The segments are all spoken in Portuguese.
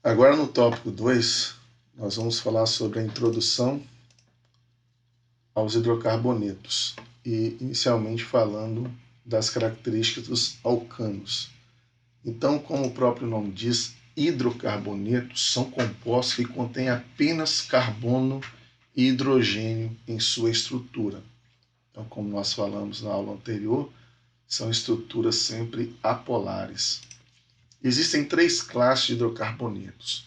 Agora no tópico 2, nós vamos falar sobre a introdução aos hidrocarbonetos e inicialmente falando das características dos alcanos. Então, como o próprio nome diz, hidrocarbonetos são compostos que contêm apenas carbono e hidrogênio em sua estrutura. Então, como nós falamos na aula anterior, são estruturas sempre apolares. Existem 3 classes de hidrocarbonetos.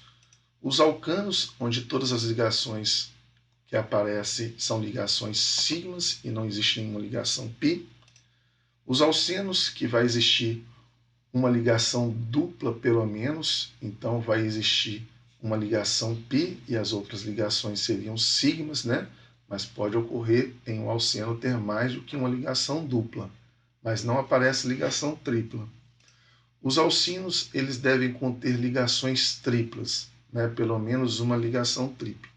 Os alcanos, onde todas as ligações que aparecem são ligações sigmas e não existe nenhuma ligação pi. Os alcenos, que vai existir uma ligação dupla pelo menos, então vai existir uma ligação pi e as outras ligações seriam sigmas, né? Mas pode ocorrer em um alceno ter mais do que uma ligação dupla, mas não aparece ligação tripla. Os alcinos, eles devem conter ligações triplas, né? Pelo menos uma ligação tripla.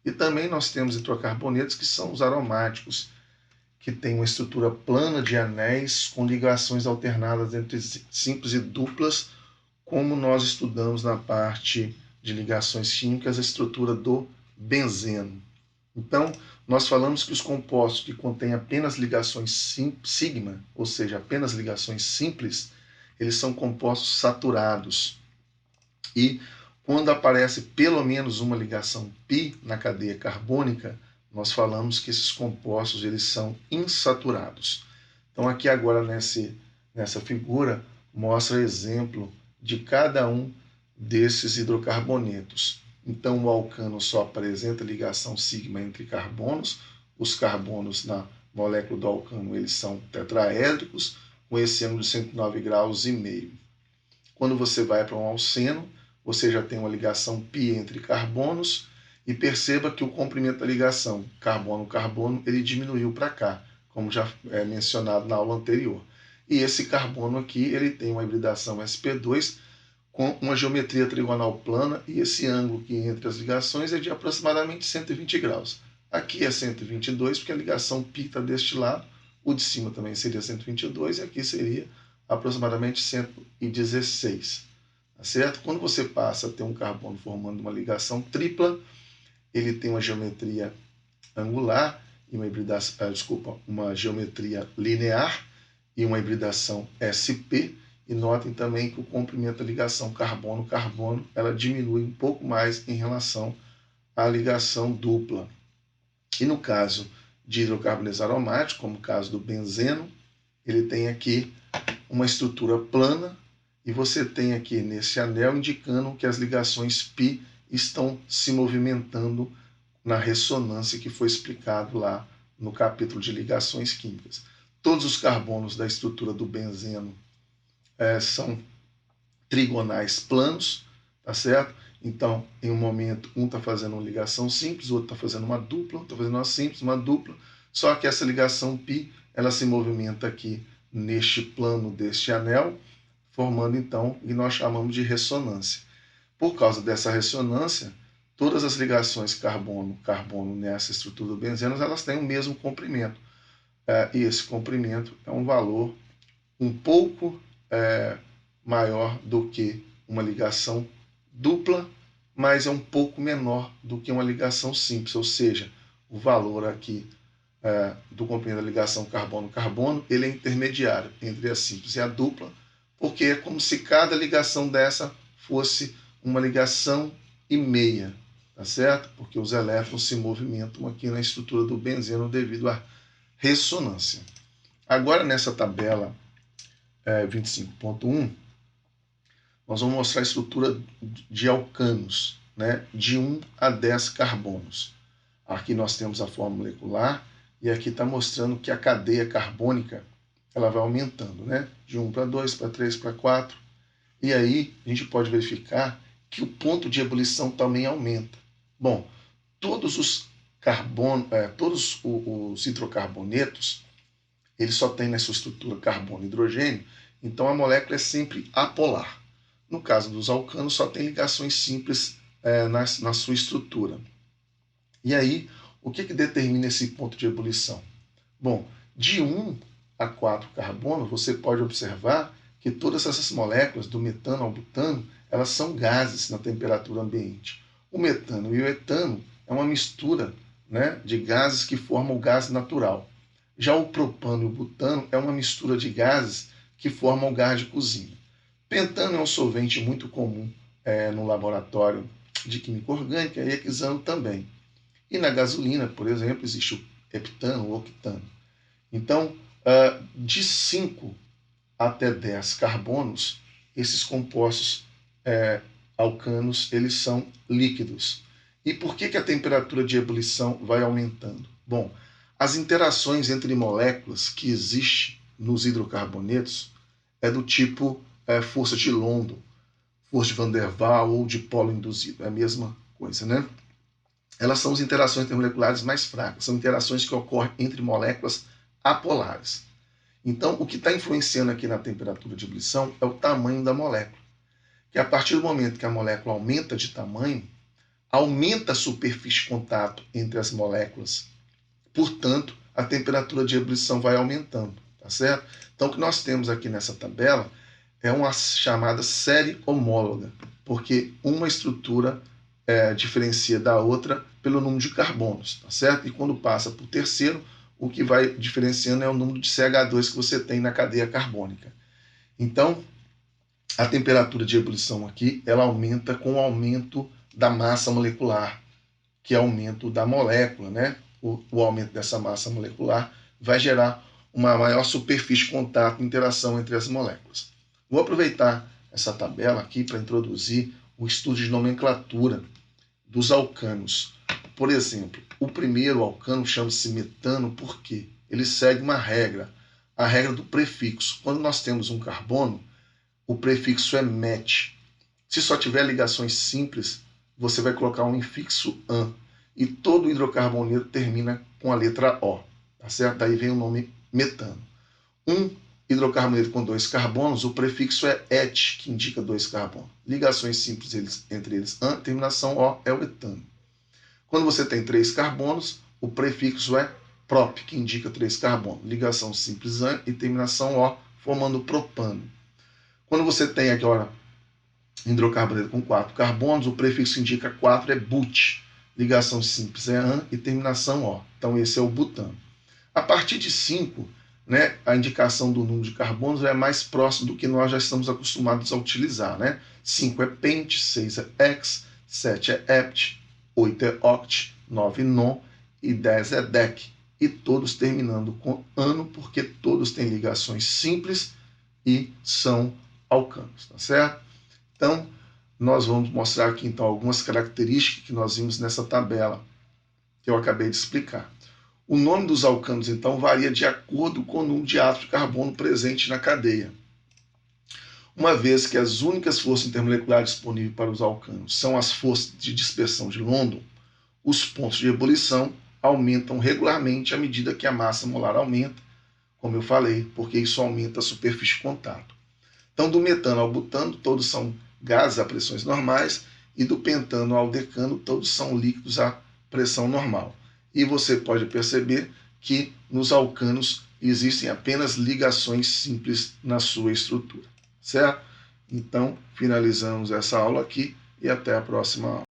E também nós temos hidrocarbonetos que são os aromáticos, que têm uma estrutura plana de anéis com ligações alternadas entre simples e duplas, como nós estudamos na parte de ligações químicas, a estrutura do benzeno. Então, nós falamos que os compostos que contêm apenas ligações sigma, ou seja, apenas ligações simples, eles são compostos saturados. E quando aparece pelo menos uma ligação pi na cadeia carbônica, nós falamos que esses compostos eles são insaturados. Então aqui agora nessa figura mostra exemplo de cada um desses hidrocarbonetos. Então o alcano só apresenta ligação sigma entre carbonos. Os carbonos na molécula do alcano eles são tetraédricos, com esse ângulo de 109 graus e meio. Quando você vai para um alceno, você já tem uma ligação pi entre carbonos e perceba que o comprimento da ligação carbono-carbono ele diminuiu para cá, como já é mencionado na aula anterior. E esse carbono aqui ele tem uma hibridação sp2 com uma geometria trigonal plana e esse ângulo que entre as ligações é de aproximadamente 120 graus. Aqui é 122 porque a ligação π está deste lado, o de cima também seria 122 e aqui seria aproximadamente 116. Tá certo? Quando você passa a ter um carbono formando uma ligação tripla, ele tem uma geometria angular e uma geometria linear e uma hibridação sp. E notem também que o comprimento da ligação carbono-carbono ela diminui um pouco mais em relação à ligação dupla. E no caso de hidrocarbonetos aromáticos, como o caso do benzeno, ele tem aqui uma estrutura plana e você tem aqui nesse anel indicando que as ligações π estão se movimentando na ressonância que foi explicado lá no capítulo de ligações químicas. Todos os carbonos da estrutura do benzeno são trigonais planos, tá certo? Então, em um momento, um está fazendo uma ligação simples, o outro está fazendo uma dupla, está fazendo uma simples, uma dupla, só que essa ligação π, ela se movimenta aqui neste plano deste anel, formando então o que nós chamamos de ressonância. Por causa dessa ressonância, todas as ligações carbono-carbono nessa estrutura do benzeno, elas têm o mesmo comprimento. E esse comprimento é um valor um pouco maior do que uma ligação dupla, mas é um pouco menor do que uma ligação simples, ou seja, o valor aqui do comprimento da ligação carbono-carbono, ele é intermediário entre a simples e a dupla, porque é como se cada ligação dessa fosse uma ligação e meia, tá certo? Porque os elétrons se movimentam aqui na estrutura do benzeno devido à ressonância. Agora, nessa tabela 25.1, nós vamos mostrar a estrutura de alcanos, né, de 1 a 10 carbonos. Aqui nós temos a forma molecular e aqui está mostrando que a cadeia carbônica ela vai aumentando, né, de 1 para 2, para 3, para 4. E aí a gente pode verificar que o ponto de ebulição também aumenta. Bom, todos os hidrocarbonetos, eles só têm na sua estrutura carbono e hidrogênio, então a molécula é sempre apolar. No caso dos alcanos, só tem ligações simples na sua estrutura. E aí, o que determina esse ponto de ebulição? Bom, de 1 a 4 carbonos, você pode observar que todas essas moléculas, do metano ao butano, elas são gases na temperatura ambiente. O metano e o etano é uma mistura, né, de gases que formam o gás natural. Já o propano e o butano é uma mistura de gases que formam o gás de cozinha. Pentano é um solvente muito comum no laboratório de química orgânica e hexano também. E na gasolina, por exemplo, existe o heptano, o octano. Então, de 5 até 10 carbonos, esses compostos alcanos, eles são líquidos. E por que a temperatura de ebulição vai aumentando? Bom, as interações entre moléculas que existem nos hidrocarbonetos é do tipo força de London, força de Van der Waals ou de polo induzido. É a mesma coisa, né? Elas são as interações intermoleculares mais fracas. São interações que ocorrem entre moléculas apolares. Então, o que está influenciando aqui na temperatura de ebulição é o tamanho da molécula. Que a partir do momento que a molécula aumenta de tamanho, aumenta a superfície de contato entre as moléculas. Portanto, a temperatura de ebulição vai aumentando, tá certo? Então, o que nós temos aqui nessa tabela é uma chamada série homóloga, porque uma estrutura diferencia da outra pelo número de carbonos, tá certo? E quando passa para o terceiro, o que vai diferenciando é o número de CH2 que você tem na cadeia carbônica. Então, a temperatura de ebulição aqui, ela aumenta com o aumento da massa molecular, que é o aumento da molécula, né? O aumento dessa massa molecular vai gerar uma maior superfície de contato e interação entre as moléculas. Vou aproveitar essa tabela aqui para introduzir o estudo de nomenclatura dos alcanos. Por exemplo, o primeiro alcano chama-se metano porque ele segue uma regra, a regra do prefixo. Quando nós temos um carbono, o prefixo é met. Se só tiver ligações simples, você vai colocar um infixo -an. E todo hidrocarboneto termina com a letra O. Tá certo? Daí vem o nome metano. Um hidrocarboneto com 2 carbonos, o prefixo é et, que indica 2 carbonos. Ligações simples entre eles, -an, terminação O, é o etano. Quando você tem 3 carbonos, o prefixo é prop, que indica 3 carbonos. Ligação simples -an e terminação O, formando o propano. Quando você tem agora hidrocarboneto com 4 carbonos, o prefixo indica 4 é but. Ligação simples é -an e terminação O. Então esse é o butano. A partir de 5, né, a indicação do número de carbonos é mais próximo do que nós já estamos acostumados a utilizar. Né? 5 é pent, 6 é hex, 7 é hept, 8 é oct, 9 non e 10 é dec. E todos terminando com ano, porque todos têm ligações simples e são alcanos, tá certo? Então, nós vamos mostrar aqui então algumas características que nós vimos nessa tabela que eu acabei de explicar. O nome dos alcanos, então, varia de acordo com o número de átomos de carbono presente na cadeia. Uma vez que as únicas forças intermoleculares disponíveis para os alcanos são as forças de dispersão de London, os pontos de ebulição aumentam regularmente à medida que a massa molar aumenta, como eu falei, porque isso aumenta a superfície de contato. Então, do metano ao butano, todos são gases a pressões normais, e do pentano ao decano, todos são líquidos a pressão normal. E você pode perceber que nos alcanos existem apenas ligações simples na sua estrutura, certo? Então, finalizamos essa aula aqui e até a próxima aula.